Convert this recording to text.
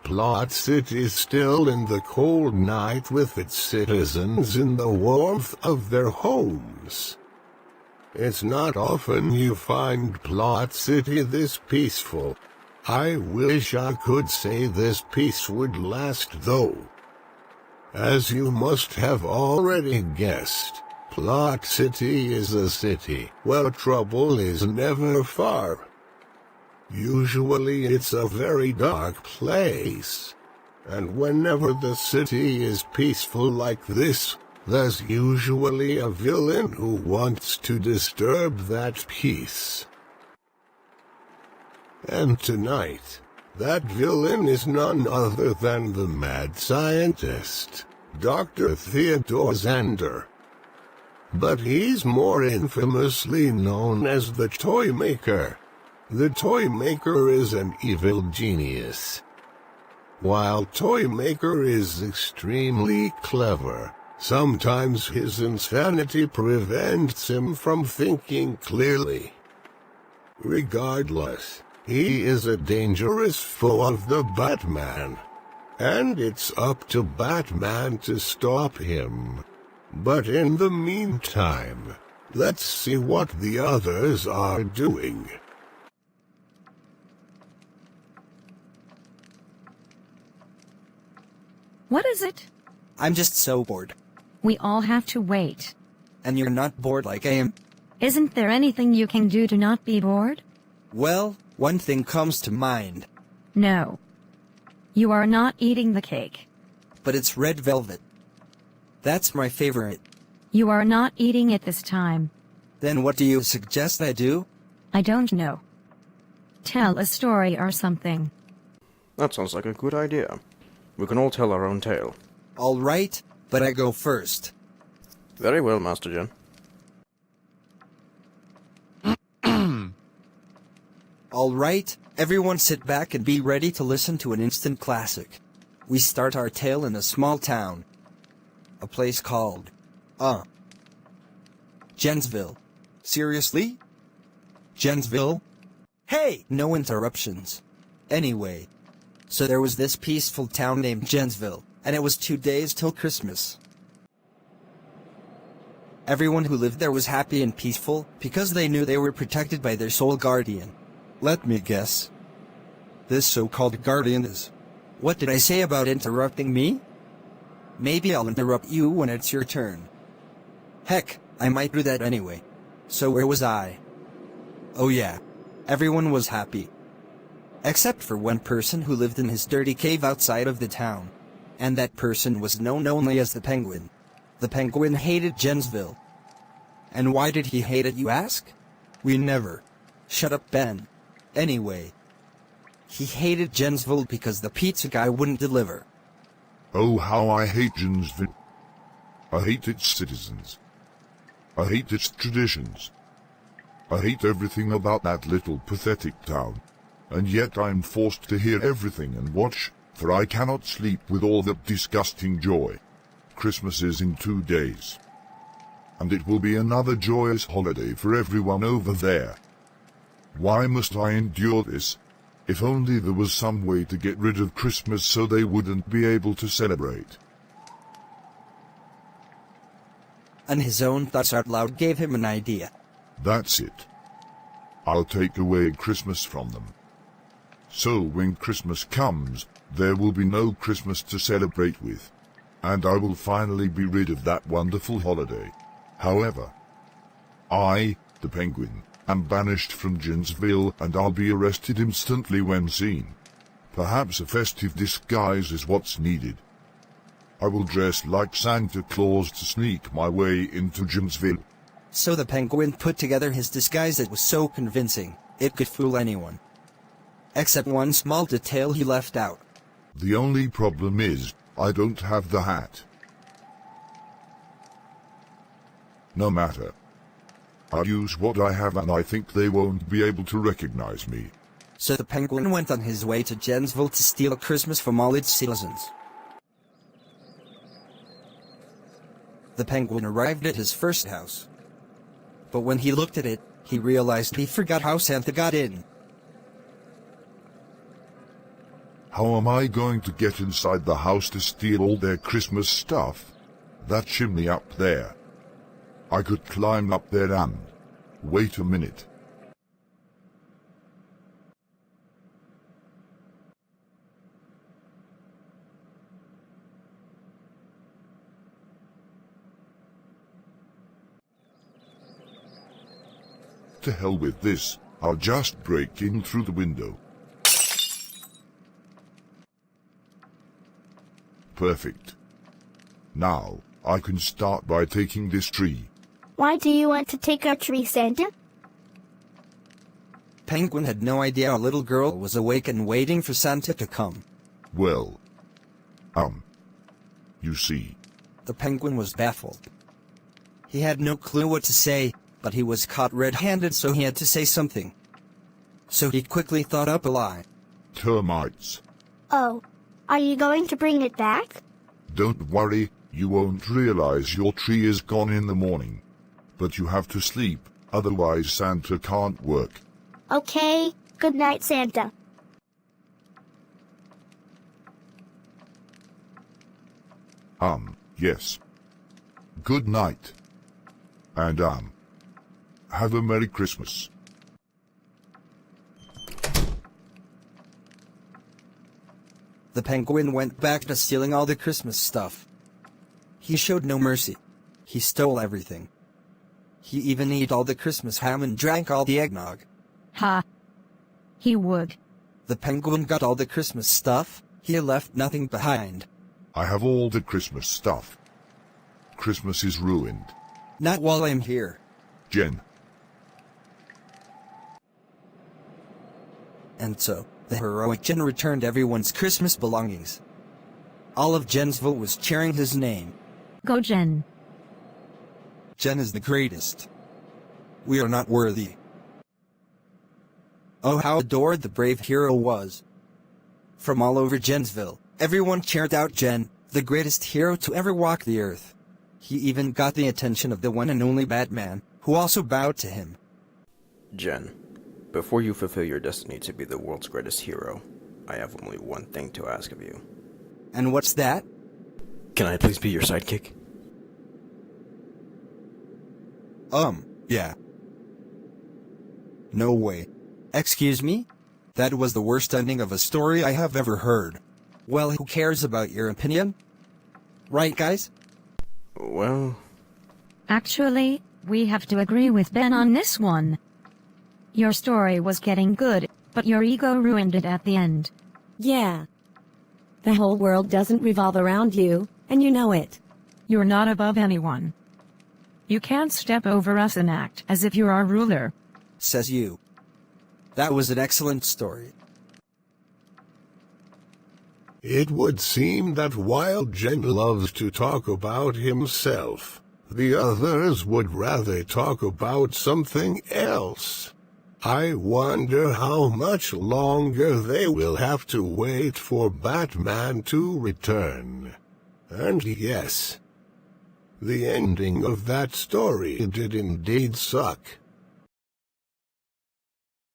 Plot City still in the cold night with its citizens in the warmth of their homes. It's not often you find Plot City this peaceful. I wish I could say this peace would last though. As you must have already guessed, Plot City is a city where trouble is never far. Usually it's a very dark place. And whenever the city is peaceful like this, there's usually a villain who wants to disturb that peace. And tonight, that villain is none other than the mad scientist, Dr. Theodore Zander. But he's more infamously known as the Toy Maker. The Toy Maker is an evil genius. While Toy Maker is extremely clever, sometimes his insanity prevents him from thinking clearly. Regardless, he is a dangerous foe of the Batman, and it's up to Batman to stop him. But in the meantime, let's see what the others are doing. What is it? I'm just so bored. We all have to wait. And you're not bored like I am? Isn't there anything you can do to not be bored? Well, one thing comes to mind. No. You are not eating the cake. But it's red velvet. That's my favorite. You are not eating it this time. Then what do you suggest I do? I don't know. Tell a story or something. That sounds like a good idea. We can all tell our own tale. All right, but I go first. Very well, Master Jen. All right, everyone sit back and be ready to listen to an instant classic. We start our tale in a small town. A place called... Jensville. Seriously? Jensville? Hey! No interruptions. Anyway, so there was this peaceful town named Jensville, and it was 2 days till Christmas. Everyone who lived there was happy and peaceful because they knew they were protected by their soul guardian. Let me guess. This so-called guardian is... What did I say about interrupting me? Maybe I'll interrupt you when it's your turn. Heck, I might do that anyway. So where was I? Oh yeah, everyone was happy. Except for one person who lived in his dirty cave outside of the town. And that person was known only as the Penguin. The Penguin hated Jensville. And why did he hate it, you ask? We never. Shut up, Ben. Anyway, he hated Jensville because the pizza guy wouldn't deliver. Oh, how I hate Jensville. I hate its citizens. I hate its traditions. I hate everything about that little pathetic town. And yet I'm forced to hear everything and watch, for I cannot sleep with all that disgusting joy. Christmas is in 2 days. And it will be another joyous holiday for everyone over there. Why must I endure this? If only there was some way to get rid of Christmas so they wouldn't be able to celebrate. And his own thoughts out loud gave him an idea. That's it. I'll take away Christmas from them. So when Christmas comes, there will be no Christmas to celebrate with. And I will finally be rid of that wonderful holiday. However, I, the Penguin, am banished from Jensville and I'll be arrested instantly when seen. Perhaps a festive disguise is what's needed. I will dress like Santa Claus to sneak my way into Jensville. So the Penguin put together his disguise that was so convincing, it could fool anyone. Except one small detail he left out. The only problem is, I don't have the hat. No matter. I'll use what I have and I think they won't be able to recognize me. So the Penguin went on his way to Jensville to steal Christmas from all its citizens. The Penguin arrived at his first house. But when he looked at it, he realized he forgot how Santa got in. How am I going to get inside the house to steal all their Christmas stuff? That chimney up there. I could climb up there and... Wait a minute. To hell with this, I'll just break in through the window. Perfect. Now, I can start by taking this tree. Why do you want to take our tree, Santa? Penguin had no idea a little girl was awake and waiting for Santa to come. Well, you see. The penguin was baffled. He had no clue what to say, but he was caught red-handed, so he had to say something. So he quickly thought up a lie. Termites. Oh, are you going to bring it back? Don't worry, you won't realize your tree is gone in the morning. But you have to sleep, otherwise Santa can't work. Okay, good night, Santa. Yes. Good night. And, have a Merry Christmas. The penguin went back to stealing all the Christmas stuff. He showed no mercy. He stole everything. He even ate all the Christmas ham and drank all the eggnog. Ha. He would. The penguin got all the Christmas stuff. He left nothing behind. I have all the Christmas stuff. Christmas is ruined. Not while I'm here. Jen. And so, the heroic Jen returned everyone's Christmas belongings. All of Jensville was cheering his name. Go, Jen. Jen is the greatest. We are not worthy. Oh, how adored the brave hero was. From all over Jensville, everyone cheered out Jen, the greatest hero to ever walk the earth. He even got the attention of the one and only Batman, who also bowed to him. Jen, before you fulfill your destiny to be the world's greatest hero, I have only one thing to ask of you. And what's that? Can I please be your sidekick? Yeah. No way. Excuse me? That was the worst ending of a story I have ever heard. Well, who cares about your opinion? Right, guys? Well... Actually, we have to agree with Ben on this one. Your story was getting good, but your ego ruined it at the end. Yeah. The whole world doesn't revolve around you, and you know it. You're not above anyone. You can't step over us and act as if you're our ruler. Says you. That was an excellent story. It would seem that while Jen loves to talk about himself, the others would rather talk about something else. I wonder how much longer they will have to wait for Batman to return. And yes, the ending of that story did indeed suck.